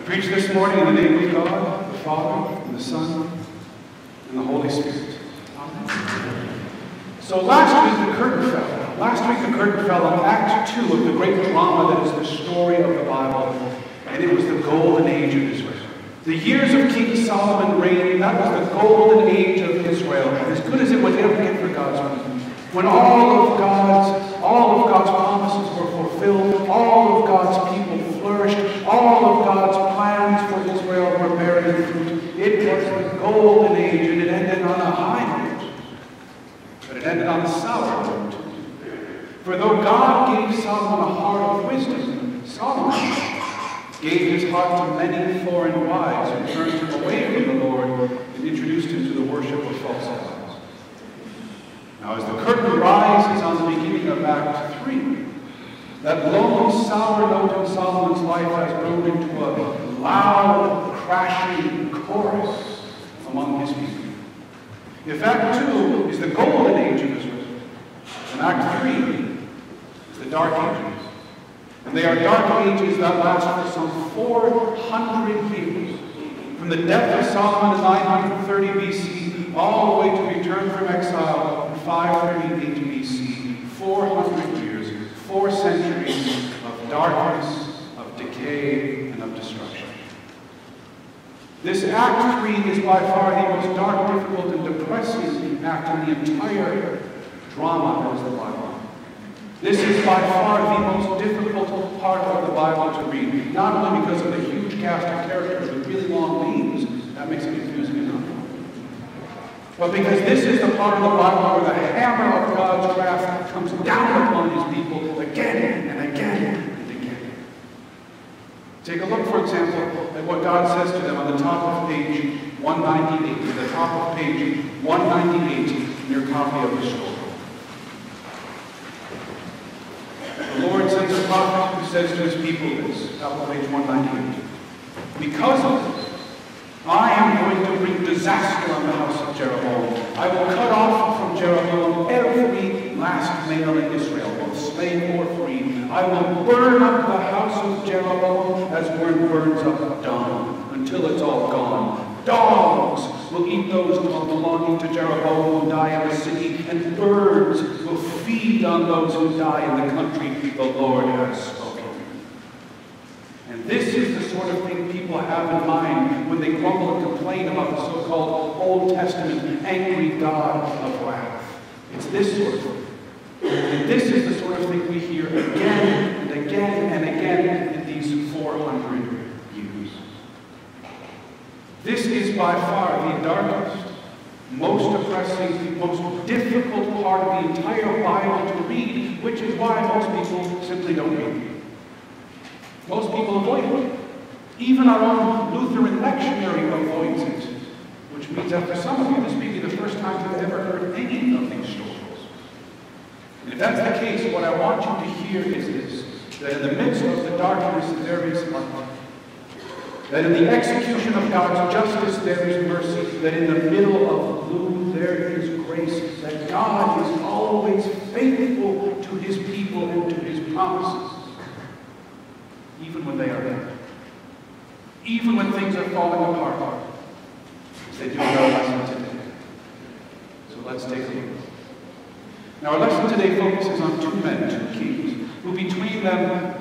preach this morning in the name of God, the Father, and the Son, and the Holy Spirit. Amen. So last week the curtain fell. Last week the curtain fell on Act 2 of the great drama that is the story of the Bible, and it was the golden age of Israel. The years of King Solomon reigning, that was the golden age of Israel, as good as it would ever get for God's people. When all of God's promises were fulfilled, all of God's people flourished, all of God's plans for Israel were bearing fruit. It was the golden age, and it ended on a high note. But it ended on a sour note. For though God gave Solomon a heart of wisdom, Solomon gave his heart to many foreign wives who turned him away from the Lord and introduced him to the worship of false gods. Now, as the curtain rises on the beginning of Act 3, that lone, sour note in Solomon's life has grown into a loud, crashing chorus among his people. If Act 2 is the golden age of Israel, and Act 3 is the dark ages. And they are dark ages that last for some 400 years, from the death of Solomon in 930 BC all the way to return from exile in 538 BC. 400 years, 4 centuries of darkness, of decay, and of destruction. This Act 3 is by far the most dark, difficult, and depressing act in the entire drama that is the Bible. This is by far the most difficult part of the Bible to read, not only because of the huge cast of characters with really long names, that makes it confusing enough, but because this is the part of the Bible where the hammer of God's wrath comes down upon his people again and again and again. Take a look, for example, at what God says to them on the top of page 198, at the top of page 198 in your copy of the story. The Lord sends a prophet who says to his people this, top of page 198. Because of this, I am going to bring disaster on the house of Jeroboam. I will cut off from Jeroboam every last male in Israel, both slave or free. I will burn up the house of Jeroboam as one burns up dung, until it's all gone. Dogs will eat those belonging to Jeroboam who die in the city, and birds will feed on those who die in the country the Lord has spoken. And this is the sort of thing people have in mind when they grumble and complain about the so-called Old Testament angry God of wrath. It's this sort of thing. And this is the sort of thing we hear again and again and again in these 400 years. This is by far the darkest, most depressing, most difficult part of the entire Bible to read, which is why most people simply don't read it. Most people avoid it. Even our own Lutheran lectionary avoids it, which means that for some of you, this may be the first time you've ever heard any of these stories. And if that's the case, what I want you to hear is this, that in the midst of the darkness there is light. That in the execution of God's justice there is mercy, that in the middle of gloom there is grace, that God is always faithful to his people and to his promises, even when they are dead. Even when things are falling apart, as they do in our lesson today. So let's take a look. Now our lesson today focuses on 2 men, 2 kings, who between them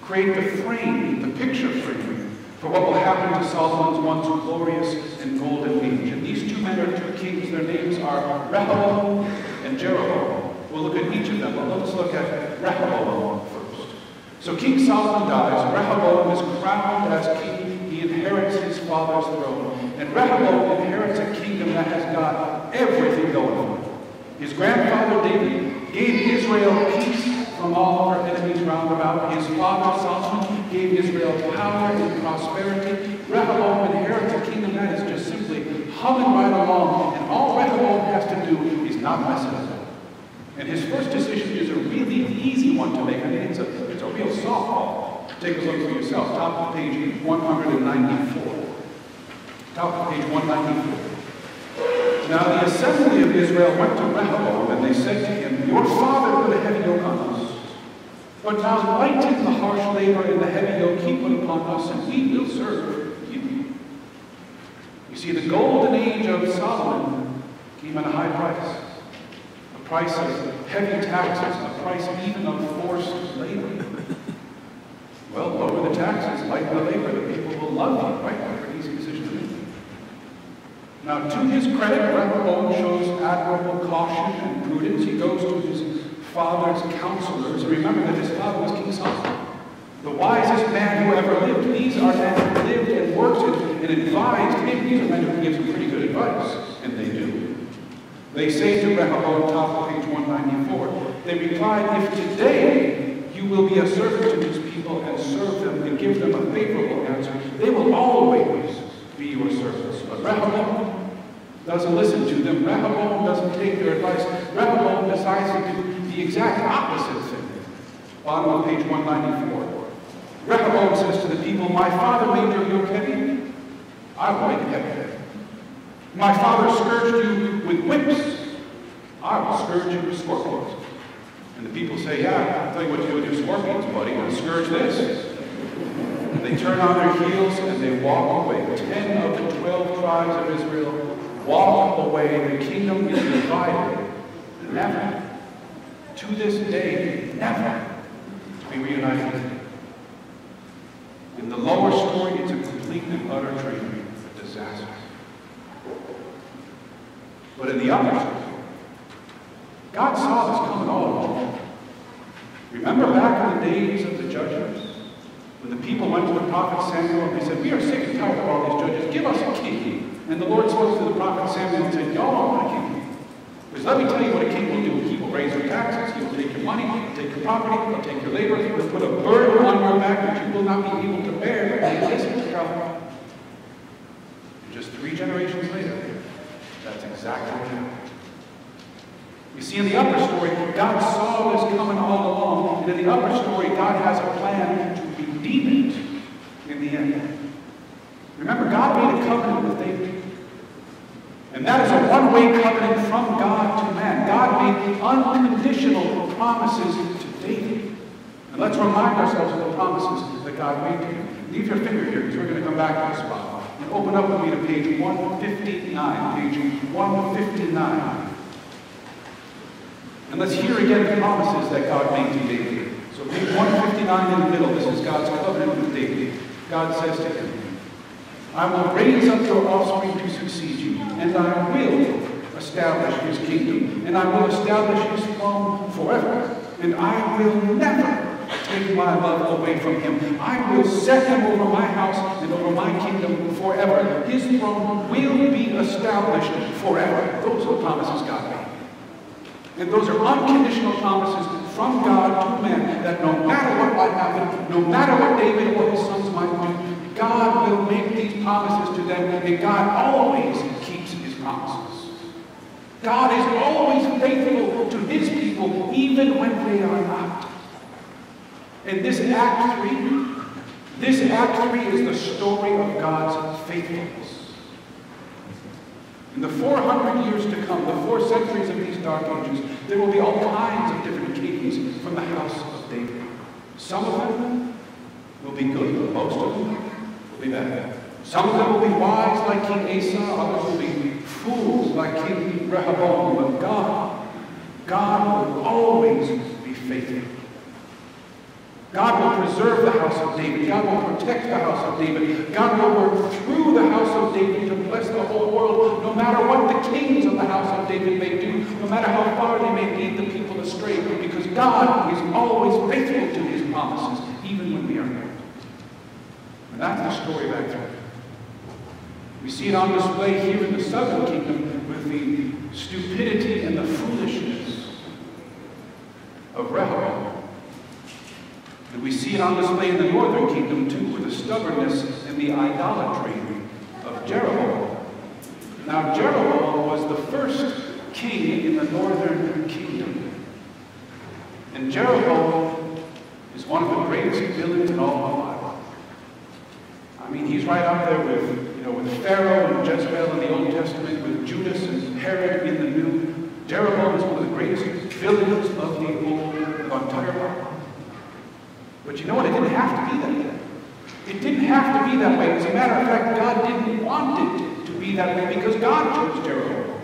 create the frame, the picture frame, for what will happen to Solomon's once glorious and golden age. And these 2 men are 2 kings. Their names are Rehoboam and Jeroboam. We'll look at each of them, but let's look at Rehoboam first. So King Solomon dies. Rehoboam is crowned as king. He inherits his father's throne. And Rehoboam inherits a kingdom that has got everything going for it. His grandfather David gave Israel peace from all of her enemies round about. His father Solomon gave Israel power and prosperity. Rehoboam inherits a kingdom that is just simply humming right along, and all Rehoboam has to do is not mess it up. And his first decision is a really easy one to make. I mean, it's a real softball. Take a look for yourself. Top of page 194. Top of page 194. Now the assembly of Israel went to Rehoboam, and they said to him, "Your father put a heavy yoke on us, But now lighten the harsh labor and the heavy yoke he put upon us, and we will serve you. You see, the golden age of Solomon came at a high price. A price of heavy taxes, a price even of forced labor. Well, lower the taxes, lighten the labor, the people will love you, right? That's an easy decision to make. Now, to his credit, Rehoboam shows admirable caution and prudence. He goes to his father's counselors. Remember that his father was King Solomon, the wisest man who ever lived. These are men who lived and worked and advised him. These are men who give some pretty good advice, and they do. They say to Rehoboam, top of page 194, they replied, if today you will be a servant to these people and serve them and give them a favorable answer, they will always be your servants. But Rehoboam doesn't listen to them. Rehoboam doesn't take their advice. Rehoboam decides to do the exact opposite thing. Bottom of page 194. Rehoboam says to the people, my father made their yoke heavy. I will make it heavy. My father scourged you with whips. I will scourge you with scorpions. And the people say, yeah, I'll tell you what you do with your scorpions, buddy. I'll scourge this. And they turn on their heels and they walk away. 10 of the 12 tribes of Israel walk away. The kingdom is divided. Never, to this day, never to be reunited. In the lower story, it's a complete and utter tragedy, a disaster. But in the upper story, God saw this coming all along. Remember back in the days of the judges, when the people went to the prophet Samuel and they said, we are sick and tired of all these judges, give us a king. And the Lord spoke to the prophet Samuel and said, y'all don't want a king. Because let me tell you what a king will do. He will raise your taxes, he will take your money, he'll take your property, he'll take your labor, he'll put a burden on your back that you will not be able to bear. And listen to God. And just 3 generations later, that's exactly what happened. You see, in the upper story, God saw this coming all along, and in the upper story, God has a plan to redeem it in the end. Remember, God made a covenant with David. And that is a one-way covenant from God to man. God made unconditional promises to David. And let's remind ourselves of the promises that God made to him. Leave your finger here, because we're going to come back to this spot. And open up with me to page 159. Page 159. And let's hear again the promises that God made to David. So page 159 in the middle, this is God's covenant with David. God says to him, I will raise up your offspring to succeed you, and I will establish his kingdom, and I will establish his throne forever, and I will never take my love away from him. I will set him over my house and over my kingdom forever. His throne will be established forever. Those are the promises God made. And those are unconditional promises from God to man, that no matter what might happen, no matter what David or his sons might do, God will make these promises to them, and God always keeps his promises. God is always faithful to his people, even when they are not. And this Act 3 is the story of God's faithfulness. In the 400 years to come, the 4 centuries of these dark ages, there will be all kinds of different kings from the house of David. Some of them will be good, but most of them will be bad. Some of them will be wise like King Asa, others will be fools like King Rehoboam. But God will always be faithful. God will preserve the house of David. God will protect the house of David. God will work through the house of David to bless the whole world, no matter what the kings of the house of David may do, no matter how far they may lead the people astray, because God is always faithful to his promises, even when we are not. And that's the story of Act 3. We see it on display here in the southern kingdom with the stupidity and the foolishness of Rehoboam. And we see it on display in the northern kingdom too, with the stubbornness and the idolatry of Jeroboam. Now Jeroboam was the first king in the northern kingdom. And Jeroboam is one of the greatest villains in all of the Bible. I mean, he's right up there with Pharaoh and Jezebel in the Old Testament, with Judas and Herod in the New. Jeroboam is one of the greatest villains of the entire Bible. But you know what? It didn't have to be that way. It didn't have to be that way. As a matter of fact, God didn't want it to be that way because God chose Jeroboam.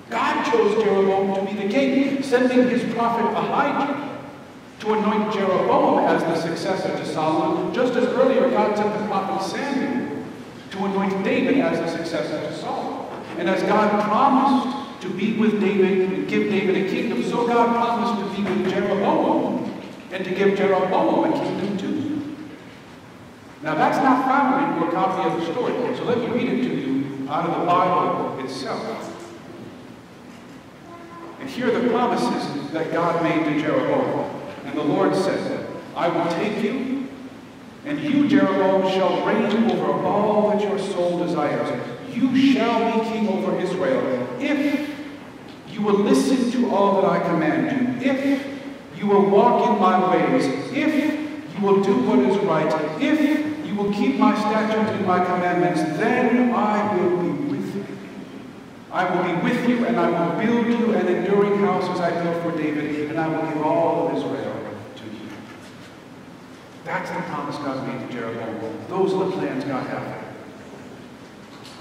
God chose Jeroboam to be the king, sending his prophet Ahijah to anoint Jeroboam as the successor to Solomon, just as earlier God sent the prophet Samuel to anoint David as the successor to Saul. And as God promised to be with David and give David a kingdom, so God promised to be with Jeroboam and to give Jeroboam a kingdom too. Now that's not found in your copy of the story, so let me read it to you out of the Bible itself. And here are the promises that God made to Jeroboam. And the Lord said, I will take you, and you, Jeroboam, shall reign over all that your soul desires. You shall be king over Israel, if you will listen to all that I command you, if you will walk in my ways, if you will do what is right, if you will keep my statutes and my commandments, then I will be with you. I will be with you, and I will build you an enduring house as I built for David, and I will give all of Israel to you. That's the promise God made to Jeroboam. Those are the plans God had.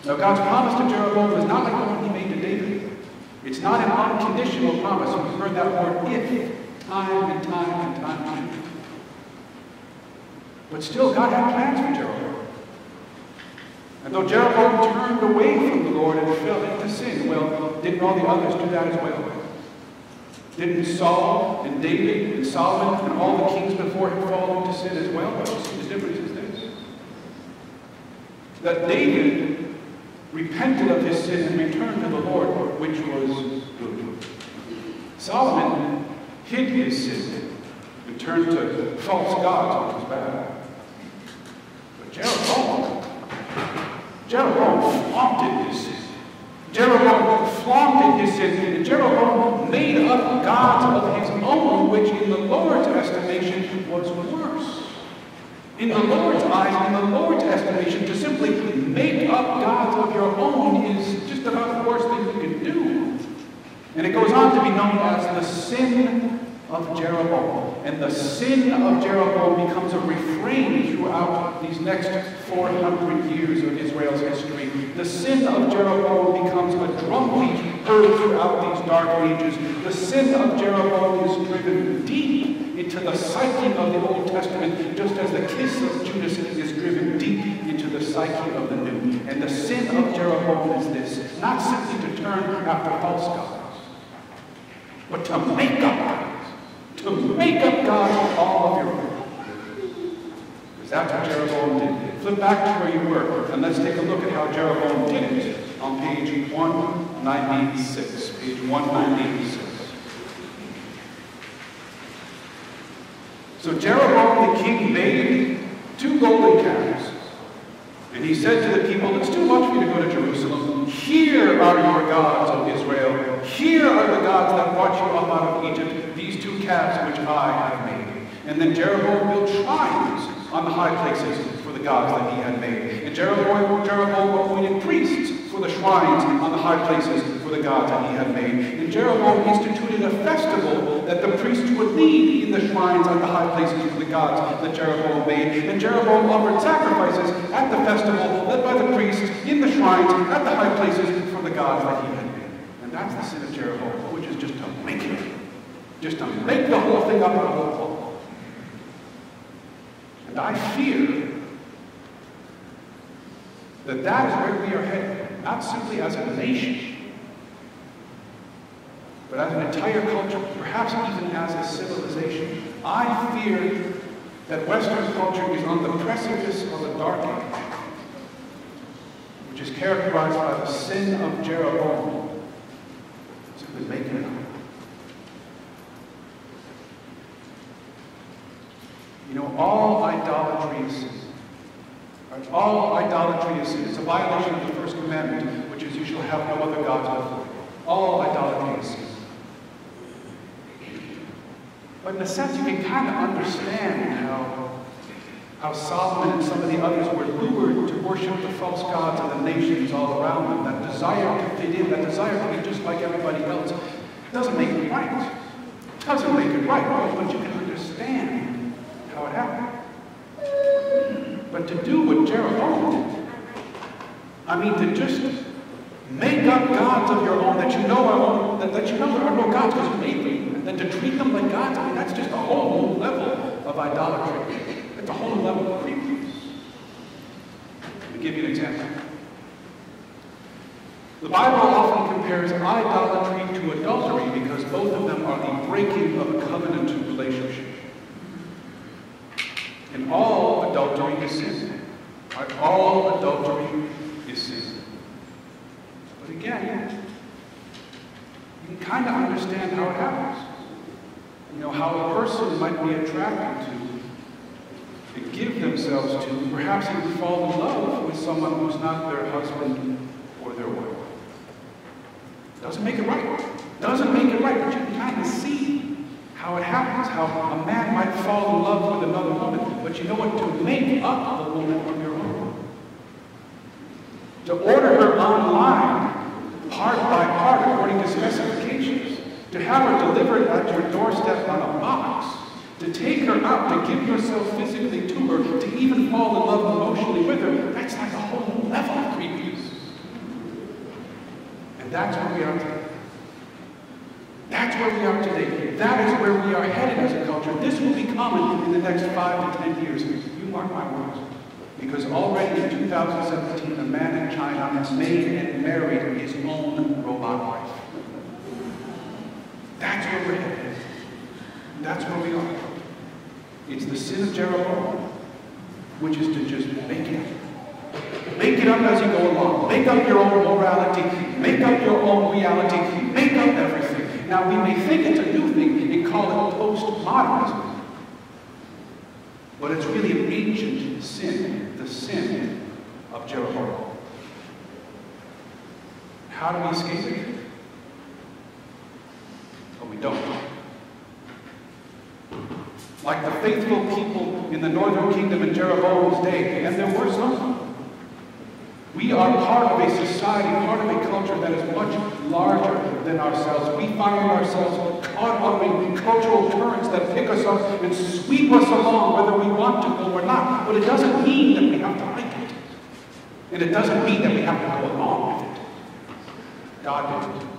Now, God's promise to Jeroboam is not like the one he made to David. It's not an unconditional promise. You've heard that word if time and time and time again. But still, God had plans for Jeroboam. And though Jeroboam turned away from the Lord and fell into sin, well, didn't all the others do that as well? Didn't Saul and David and Solomon and all the kings before him fall into sin as well? But you see, the difference is this. That David repented of his sin and returned to the Lord, which was good. Solomon hid his sin and turned to false gods, which was bad. But Jeroboam flaunted his sin. Jeroboam flaunted his sin, and Jeroboam made up gods of his own, which in the Lord's estimation was worse. In the Lord's eyes, in the Lord's estimation, to simply make up gods of your own is just about the worst thing you can do. And it goes on to be known as the sin of Jeroboam. And the sin of Jeroboam becomes a refrain throughout these next 400 years of Israel's history. The sin of Jeroboam becomes a drumbeat heard throughout these dark ages. The sin of Jeroboam is driven deep into the psyche of the Old Testament, just as the kiss of Judas is driven deep into the psyche of the New. And the sin of Jeroboam is this: not simply to turn after false gods, but to make up gods. To make up gods of all of your own. Because that's what Jeroboam did. Flip back to where you were, and let's take a look at how Jeroboam did it on page 196. Page 196. So Jeroboam the king made 2 golden calves. And he said to the people, it's too much for you to go to Jerusalem. Here are your gods, O Israel. Here are the gods that brought you up out of Egypt, these 2 calves which I have made. And then Jeroboam built shrines on the high places for the gods that he had made. And Jeroboam appointed priests for the shrines on the high places for the gods that he had made. And Jeroboam instituted a festival that the priests would lead in the shrines on the high places for the gods that Jeroboam made. And Jeroboam offered sacrifices at the festival led by the priests in the shrines at the high places for the gods that he had made. And that's the sin of Jeroboam, which is just to make it. Just to make the whole thing up out of the whole. And I fear that that is where we are headed, not simply as a nation, but as an entire culture, perhaps even as a civilization. I fear that Western culture is on the precipice of a dark age, which is characterized by the sin of Jeroboam, simply making it up. You know, all idolatry is sin. All idolatry is sin. It's a violation of the first commandment, which is you shall have no other gods before you. All idolatry is sin. But in a sense, you can kind of understand how Solomon and some of the others were lured to worship the false gods of the nations all around them. That desire to fit in, that desire to be just like everybody else, doesn't make it right. It doesn't make it right, but you can understand how it happened. But to do what Jeroboam did, I mean, to just make up gods of your own that you know there are no gods because you made them, and then to treat them like gods, I mean, that's just a whole new level of idolatry. It's a whole new level of creepiness. Let me give you an example. The Bible often compares idolatry to adultery because both of them are the breaking of a covenant relationship. And all adultery is sin. Right? All adultery is sin. But again, you can kind of understand how it happens. You know, how a person might be attracted to, and give themselves to, perhaps even fall in love with someone who's not their husband or their wife. Doesn't make it right. Doesn't make it right, but you can kind of see how it happens, how a man might fall in love with another woman, but you know what? To make up the woman on your own. To order her online, part by part, according to specifications. To have her delivered at your doorstep on a box. To take her out, to give yourself physically to her, to even fall in love emotionally with her, that's like a whole new level of creepiness. And that's where we are today. That's where we are today. That is where we are headed as a culture. This will be common in the next 5 to 10 years. You mark my words. Because already in 2017, a man in China has made and married his own robot wife. That's where we're headed. That's where we are. It's the sin of Jeroboam, which is to just make it up. Make it up as you go along. Make up your own morality. Make up your own reality. Make up everything. Now, we may think it's a new thing and call it postmodernism. But it's really an ancient sin, the sin of Jeroboam. How do we escape it? Well, we don't. Like the faithful people in the northern kingdom in Jeroboam's day, and there were some. We are part of a society, part of a culture that is much larger than ourselves. We find ourselves caught up in cultural currents that pick us up and sweep us along whether we want to go or not. But it doesn't mean that we have to like it. And it doesn't mean that we have to go along with it. God didn't.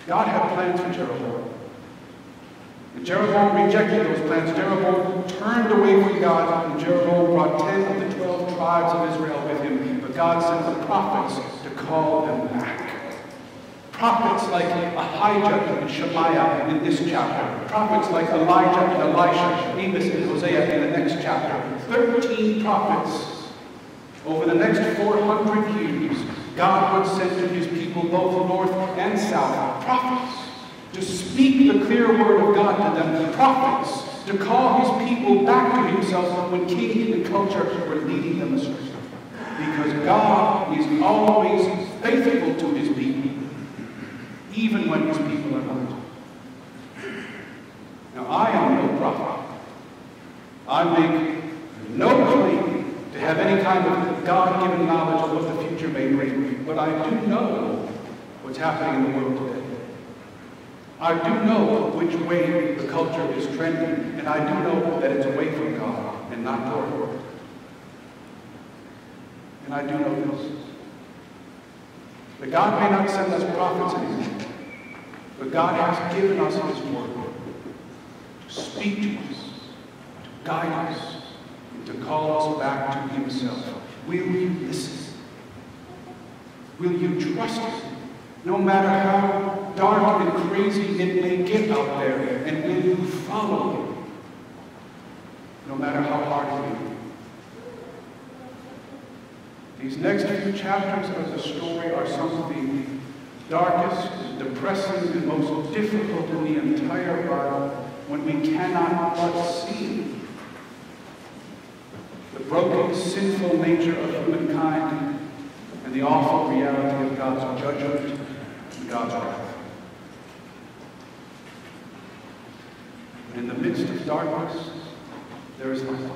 God had plans for Jeroboam. And Jeroboam rejected those plans. Jeroboam turned away from God, and Jeroboam brought 10 of the 12 tribes of Israel with him. But God sent the prophets to call them back. Prophets like Ahijah and Shemaiah in this chapter. Prophets like Elijah and Elisha, Amos and Hosea in the next chapter. 13 prophets. Over the next 400 years, God would send to his people, both north and south, prophets. To speak the clear word of God to them, prophets, to call his people back to himself when king and culture were leading them astray. Because God is always faithful to his people, even when his people are not. Now, I am no prophet. I make no claim to have any kind of God-given knowledge of what the future may bring, but I do know what's happening in the world today. I do know which way the culture is trending, and I do know that it's away from God and not toward Him. And I do know this. That God may not send us prophets anymore, but God has given us his word to speak to us, to guide us, and to call us back to himself. Will you listen? Will you trust him? No matter how dark and crazy it may get out there, and will you follow him? No matter how hard it may be. These next few chapters of the story are some of the darkest, depressing, and most difficult in the entire Bible, when we cannot but see the broken, sinful nature of humankind and the awful reality of God's judgment and God's wrath. But in the midst of darkness, there is light.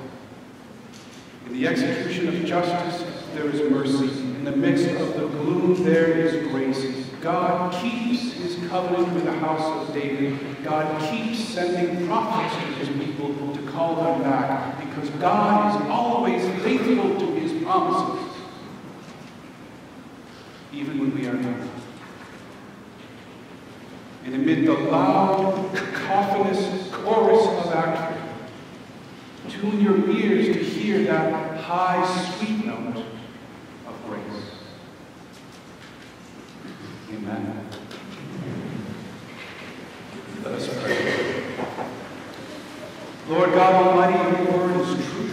In the execution of justice, there is mercy. In the midst of the gloom, there is grace. God keeps his covenant with the house of David. God keeps sending prophets to his people to call them back, because God is always promises, even when we are not. And amid the loud, cacophonous chorus of our truth, tune your ears to hear that high, sweet note of grace. Amen. Let us pray. Lord God Almighty, your word is truth.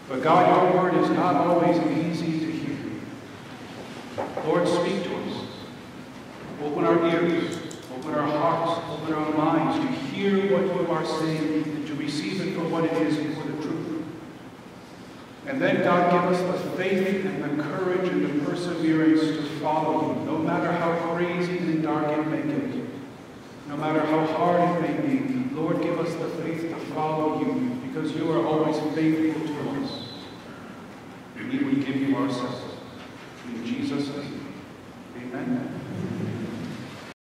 But God, your word is not always easy to hear. Lord, speak to us. Open our ears, open our hearts, open our minds to hear what you are saying and to receive it for what it is, for the truth. And then, God, give us the faith and the courage and the perseverance to follow you, no matter how crazy and dark it may get, no matter how hard it may be. Lord, give us the faith to follow you, because you are always faithful to us. We would give you ourselves. In Jesus' name.